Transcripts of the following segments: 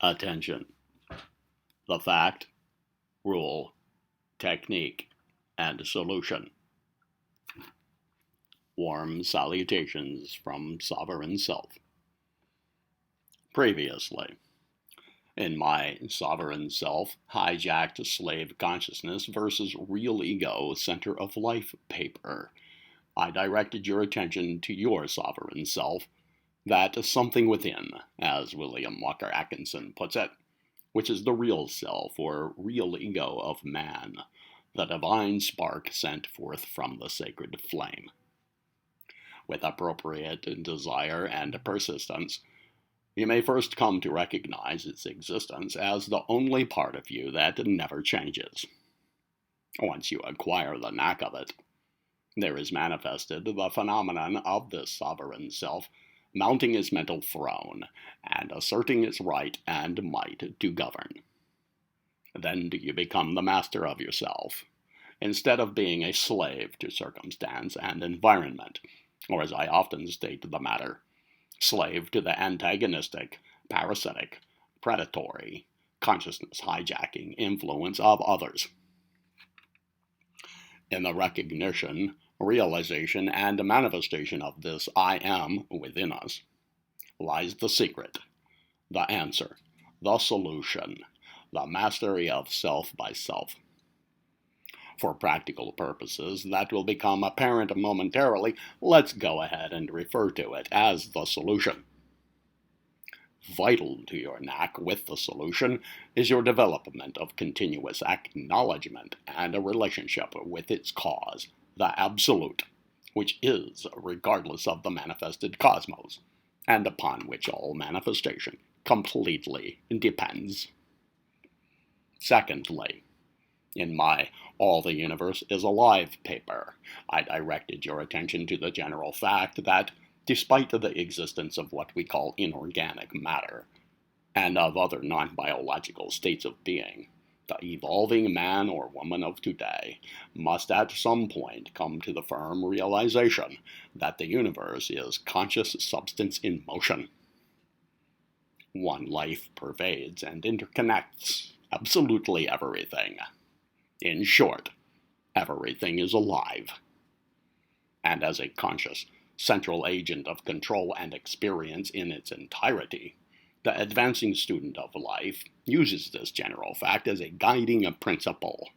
Attention. The fact, rule, technique, and solution. Warm salutations from Sovereign Self. Previously, in my Sovereign Self Hijacked Slave Consciousness versus Real Ego Center of Life paper, I directed your attention to your Sovereign Self, that something within, as William Walker Atkinson puts it, which is the real self or real ego of man, the divine spark sent forth from the sacred flame. With appropriate desire and persistence, you may first come to recognize its existence as the only part of you that never changes. Once you acquire the knack of it, there is manifested the phenomenon of this sovereign self mounting its mental throne and asserting its right and might to govern. Then do you become the master of yourself, instead of being a slave to circumstance and environment, or as I often state the matter, slave to the antagonistic, parasitic, predatory, consciousness hijacking influence of others. In the recognition, realization, and manifestation of this I am within us lies the secret, the answer, the solution, the mastery of self by self. For practical purposes that will become apparent momentarily, let's go ahead and refer to it as the solution. Vital to your knack with the solution is your development of continuous acknowledgement and a relationship with its cause, the Absolute, which is regardless of the manifested cosmos, and upon which all manifestation completely depends. Secondly, in my All the Universe is Alive paper, I directed your attention to the general fact that, despite the existence of what we call inorganic matter, and of other non-biological states of being, the evolving man or woman of today must at some point come to the firm realization that the universe is conscious substance in motion. One life pervades and interconnects absolutely everything. In short, everything is alive. And as a conscious, central agent of control and experience in its entirety, the advancing student of life uses this general fact as a guiding principle,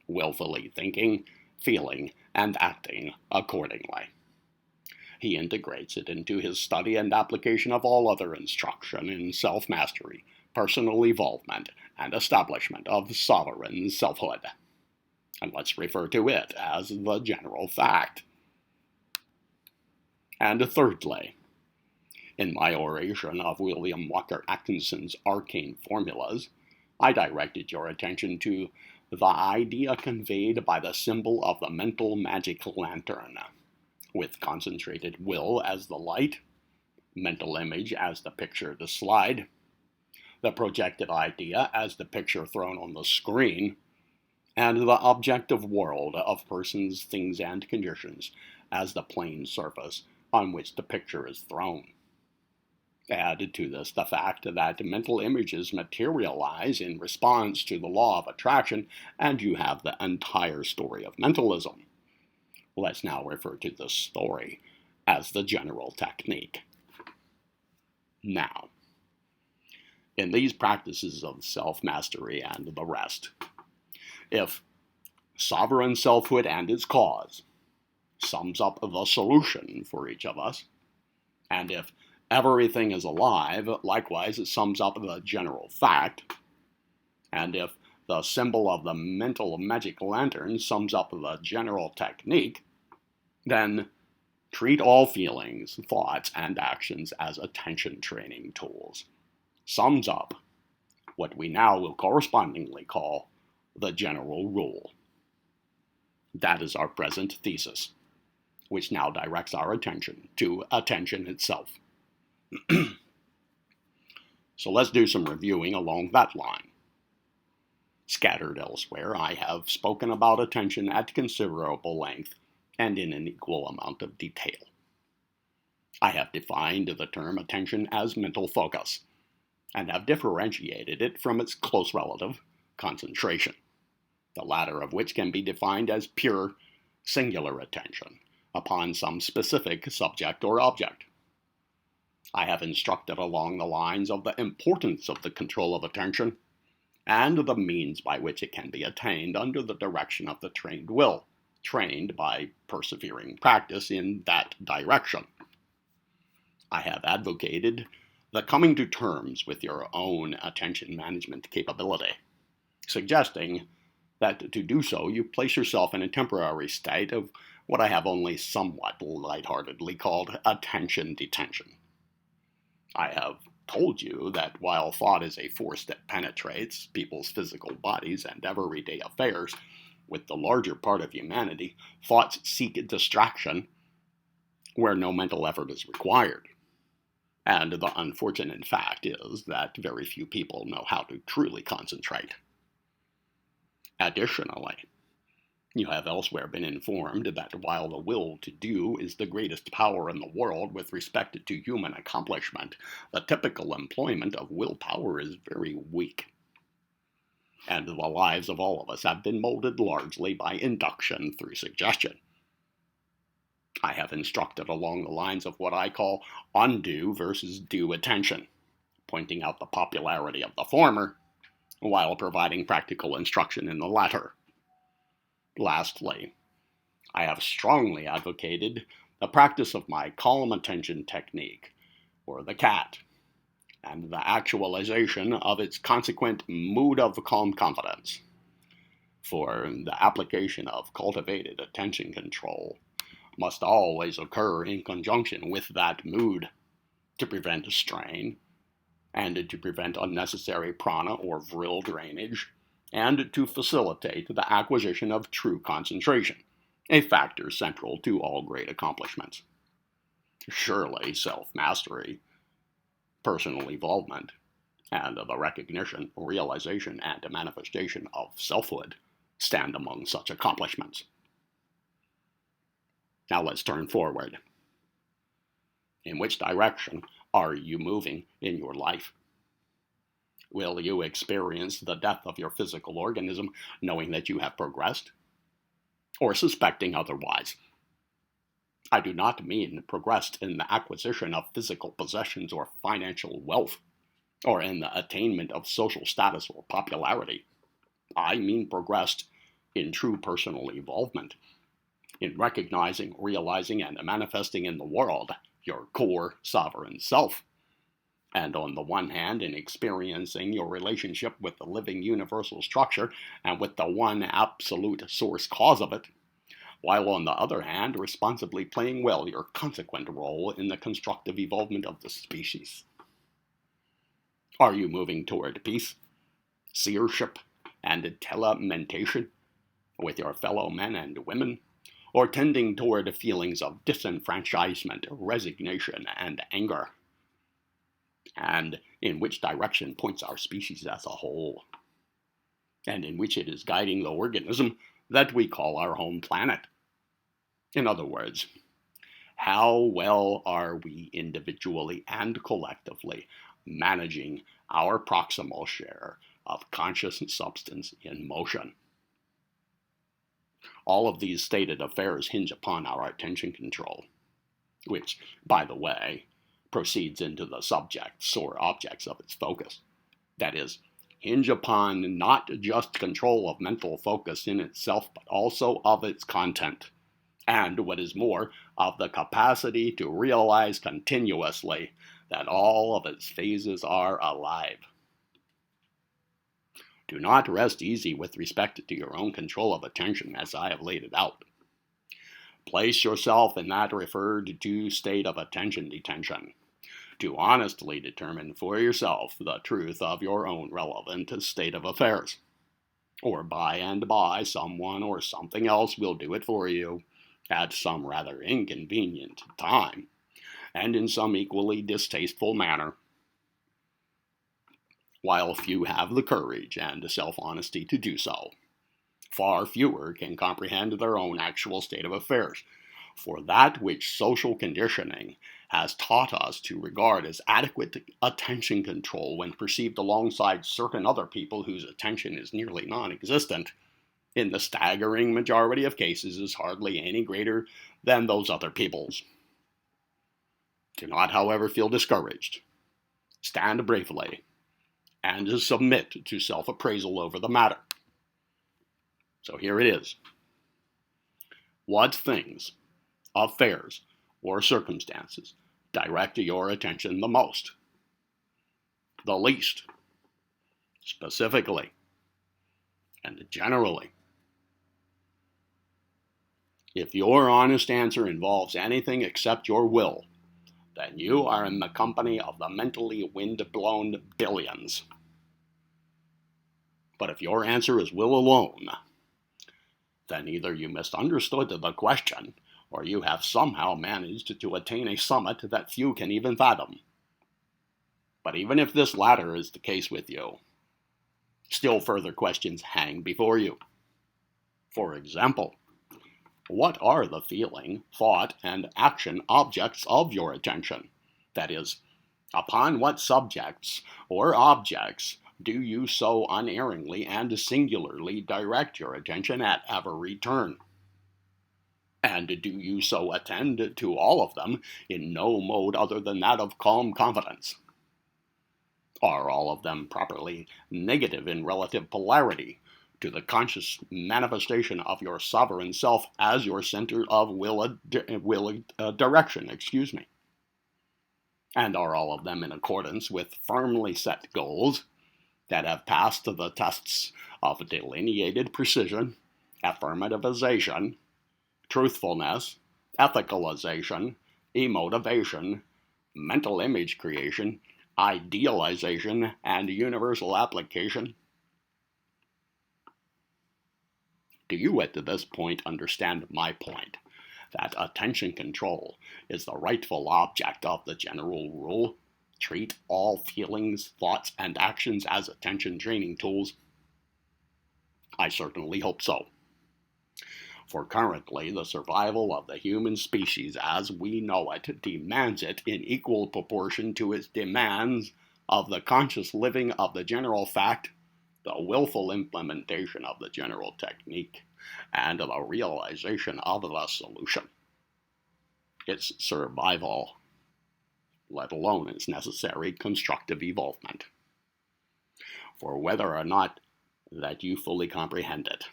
willfully thinking, feeling, and acting accordingly. He integrates it into his study and application of all other instruction in self-mastery, personal evolvement, and establishment of sovereign selfhood. And let's refer to it as the general fact. And thirdly, in my oration of William Walker Atkinson's Arcane Formulas, I directed your attention to the idea conveyed by the symbol of the mental magic lantern, with concentrated will as the light, mental image as the picture to slide, the projected idea as the picture thrown on the screen, and the objective world of persons, things, and conditions as the plane surface on which the picture is thrown. Add to this the fact that mental images materialize in response to the law of attraction, and you have the entire story of mentalism. Let's now refer to this story as the general technique. Now, in these practices of self-mastery and the rest, if sovereign selfhood and its cause sums up the solution for each of us, and if everything is alive, likewise it sums up the general fact, and if the symbol of the mental magic lantern sums up the general technique, then treat all feelings, thoughts, and actions as attention training tools. Sums up what we now will correspondingly call the general rule. That is our present thesis, which now directs our attention to attention itself. So let's do some reviewing along that line. Scattered elsewhere, I have spoken about attention at considerable length and in an equal amount of detail. I have defined the term attention as mental focus, and have differentiated it from its close relative, concentration, the latter of which can be defined as pure, singular attention upon some specific subject or object. I have instructed along the lines of the importance of the control of attention and the means by which it can be attained under the direction of the trained will, trained by persevering practice in that direction. I have advocated the coming to terms with your own attention management capability, suggesting that to do so you place yourself in a temporary state of what I have only somewhat lightheartedly called attention detention. I have told you that while thought is a force that penetrates people's physical bodies and everyday affairs, with the larger part of humanity, thoughts seek distraction where no mental effort is required. And the unfortunate fact is that very few people know how to truly concentrate. Additionally, you have elsewhere been informed that while the will to do is the greatest power in the world with respect to human accomplishment, the typical employment of willpower is very weak. And the lives of all of us have been molded largely by induction through suggestion. I have instructed along the lines of what I call undue versus due attention, pointing out the popularity of the former, while providing practical instruction in the latter. Lastly, I have strongly advocated the practice of my calm attention technique, or the CAT, and the actualization of its consequent mood of calm confidence. For the application of cultivated attention control must always occur in conjunction with that mood to prevent strain, and to prevent unnecessary prana or vril drainage, and to facilitate the acquisition of true concentration, a factor central to all great accomplishments. Surely self-mastery, personal evolvement, and the recognition, realization, and manifestation of selfhood stand among such accomplishments. Now let's turn forward. In which direction are you moving in your life? Will you experience the death of your physical organism knowing that you have progressed, or suspecting otherwise? I do not mean progressed in the acquisition of physical possessions or financial wealth, or in the attainment of social status or popularity. I mean progressed in true personal evolvement, in recognizing, realizing, and manifesting in the world your core sovereign self, and on the one hand in experiencing your relationship with the living universal structure and with the one absolute source cause of it, while on the other hand responsibly playing well your consequent role in the constructive evolvement of the species. Are you moving toward peace, seership, and telementation with your fellow men and women, or tending toward feelings of disenfranchisement, resignation, and anger? And in which direction points our species as a whole, and in which it is guiding the organism that we call our home planet? In other words, how well are we individually and collectively managing our proximal share of conscious substance in motion? All of these stated affairs hinge upon our attention control, which, by the way, proceeds into the subjects or objects of its focus. That is, hinge upon not just control of mental focus in itself, but also of its content, and what is more, of the capacity to realize continuously that all of its phases are alive. Do not rest easy with respect to your own control of attention as I have laid it out. Place yourself in that referred to state of attention detention, to honestly determine for yourself the truth of your own relevant state of affairs. Or by and by, someone or something else will do it for you, at some rather inconvenient time, and in some equally distasteful manner, while few have the courage and self-honesty to do so. Far fewer can comprehend their own actual state of affairs, for that which social conditioning has taught us to regard as adequate attention control when perceived alongside certain other people whose attention is nearly non-existent, in the staggering majority of cases is hardly any greater than those other people's. Do not, however, feel discouraged. Stand bravely, and submit to self-appraisal over the matter. So here it is. What things, affairs, or circumstances direct your attention the most, the least, specifically, and generally? If your honest answer involves anything except your will, then you are in the company of the mentally wind-blown billions. But if your answer is will alone, then either you misunderstood the question, or you have somehow managed to attain a summit that few can even fathom. But even if this latter is the case with you, still further questions hang before you. For example, what are the feeling, thought, and action objects of your attention? That is, upon what subjects or objects do you so unerringly and singularly direct your attention at every turn? And do you so attend to all of them in no mode other than that of calm confidence? Are all of them properly negative in relative polarity to the conscious manifestation of your sovereign self as your center of direction? And are all of them in accordance with firmly set goals that have passed the tests of delineated precision, affirmativization, truthfulness, ethicalization, emotivation, mental image creation, idealization, and universal application? Do you at this point understand my point, that attention control is the rightful object of the general rule? Treat all feelings, thoughts, and actions as attention training tools? I certainly hope so. For currently, the survival of the human species as we know it demands it in equal proportion to its demands of the conscious living of the general fact, the willful implementation of the general technique, and the realization of the solution. Its survival, let alone its necessary constructive evolvement. For whether or not that you fully comprehend it,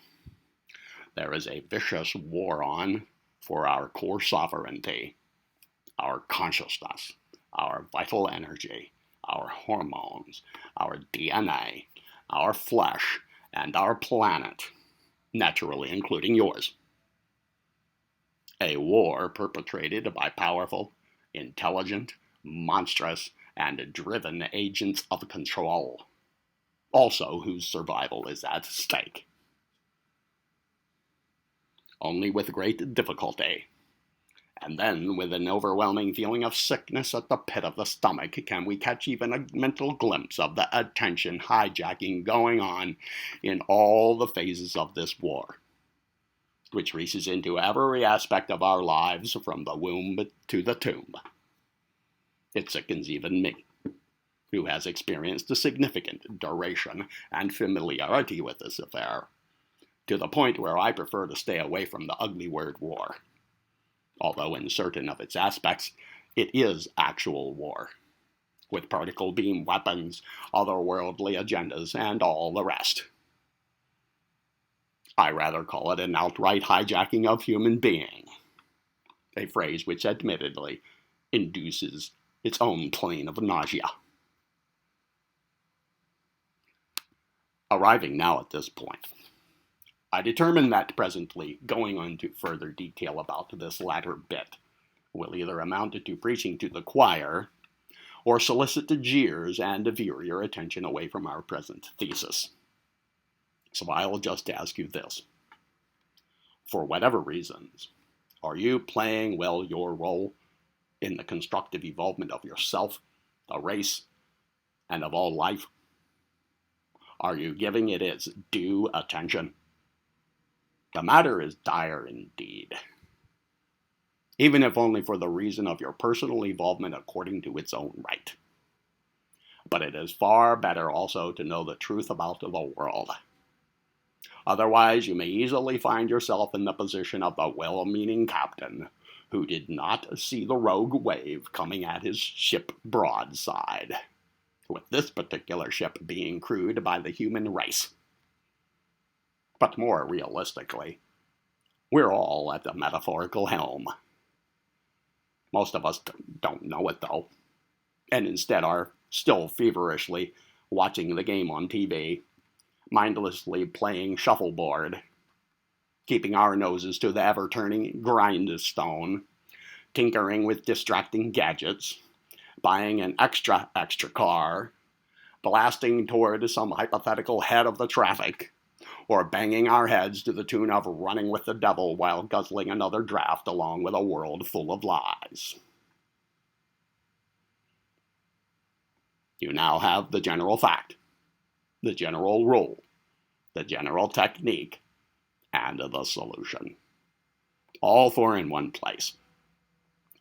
there is a vicious war on for our core sovereignty, our consciousness, our vital energy, our hormones, our DNA, our flesh, and our planet, naturally including yours. A war perpetrated by powerful, intelligent, monstrous, and driven agents of control, also whose survival is at stake. Only with great difficulty, and then with an overwhelming feeling of sickness at the pit of the stomach, can we catch even a mental glimpse of the attention hijacking going on in all the phases of this war, which reaches into every aspect of our lives from the womb to the tomb. It sickens even me, who has experienced a significant duration and familiarity with this affair, to the point where I prefer to stay away from the ugly word war, although in certain of its aspects it is actual war, with particle beam weapons, otherworldly agendas, and all the rest. I rather call it an outright hijacking of human being, a phrase which admittedly induces its own plane of nausea. Arriving now at this point, I determined that presently going into further detail about this latter bit will either amount to preaching to the choir or solicit jeers and veer your attention away from our present thesis. So I'll just ask you this. For whatever reasons, are you playing well your role in the constructive evolvement of yourself, the race, and of all life? Are you giving it its due attention? The matter is dire indeed. even if only for the reason of your personal evolvement according to its own right. But it is far better also to know the truth about the world. Otherwise, you may easily find yourself in the position of the well-meaning captain who did not see the rogue wave coming at his ship broadside, with this particular ship being crewed by the human race. But more realistically, we're all at the metaphorical helm. Most of us don't know it, though, and instead are still feverishly watching the game on TV, mindlessly playing shuffleboard, keeping our noses to the ever-turning grindstone, tinkering with distracting gadgets, buying an extra car, blasting toward some hypothetical head of the traffic, or banging our heads to the tune of Running with the Devil while guzzling another draft along with a world full of lies. You now have the general fact, the general rule, the general technique, and the solution. All four in one place.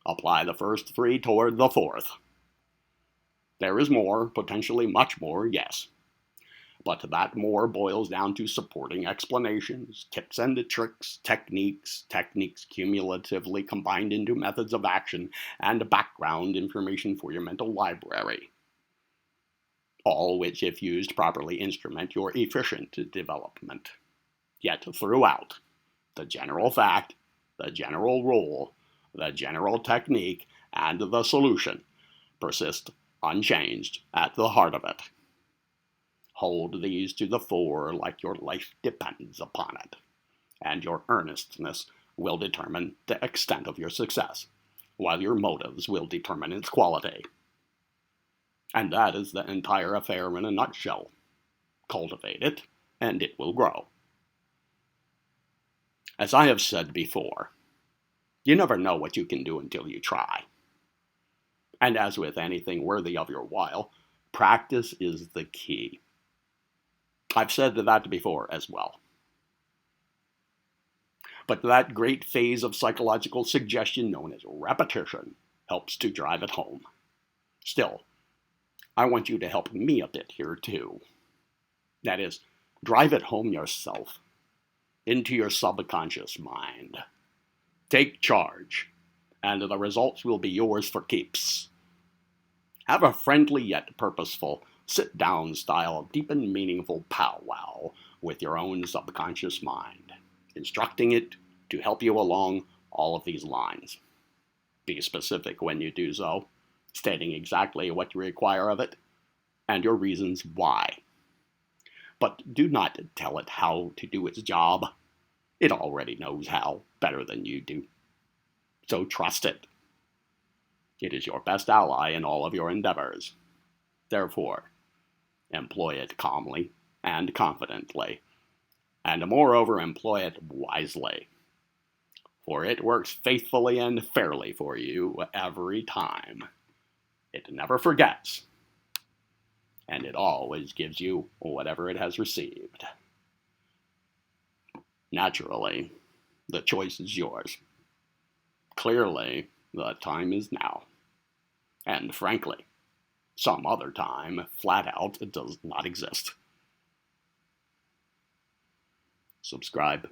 Apply the first three toward the fourth. There is more, potentially much more, yes. But that more boils down to supporting explanations, tips and tricks, techniques cumulatively combined into methods of action, and background information for your mental library. All which, if used properly, instrument your efficient development. Yet throughout, the general fact, the general rule, the general technique, and the solution persist unchanged at the heart of it. Hold these to the fore like your life depends upon it, and your earnestness will determine the extent of your success, while your motives will determine its quality. And that is the entire affair in a nutshell. Cultivate it, and it will grow. As I have said before, you never know what you can do until you try. And as with anything worthy of your while, practice is the key. I've said that before as well. But that great phase of psychological suggestion known as repetition helps to drive it home. Still, I want you to help me a bit here too. That is, drive it home yourself, into your subconscious mind. Take charge, and the results will be yours for keeps. Have a friendly yet purposeful, sit-down style, deep and meaningful powwow with your own subconscious mind, instructing it to help you along all of these lines. Be specific when you do so, stating exactly what you require of it, and your reasons why. But do not tell it how to do its job. It already knows how, better than you do. So trust it. It is your best ally in all of your endeavors. Therefore, employ it calmly and confidently, and moreover employ it wisely. For it works faithfully and fairly for you every time. It never forgets, and it always gives you whatever it has received. Naturally, the choice is yours. Clearly, the time is now. And frankly, some other time, flat out, does not exist. Subscribe,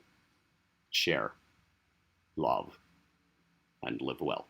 share, love, and live well.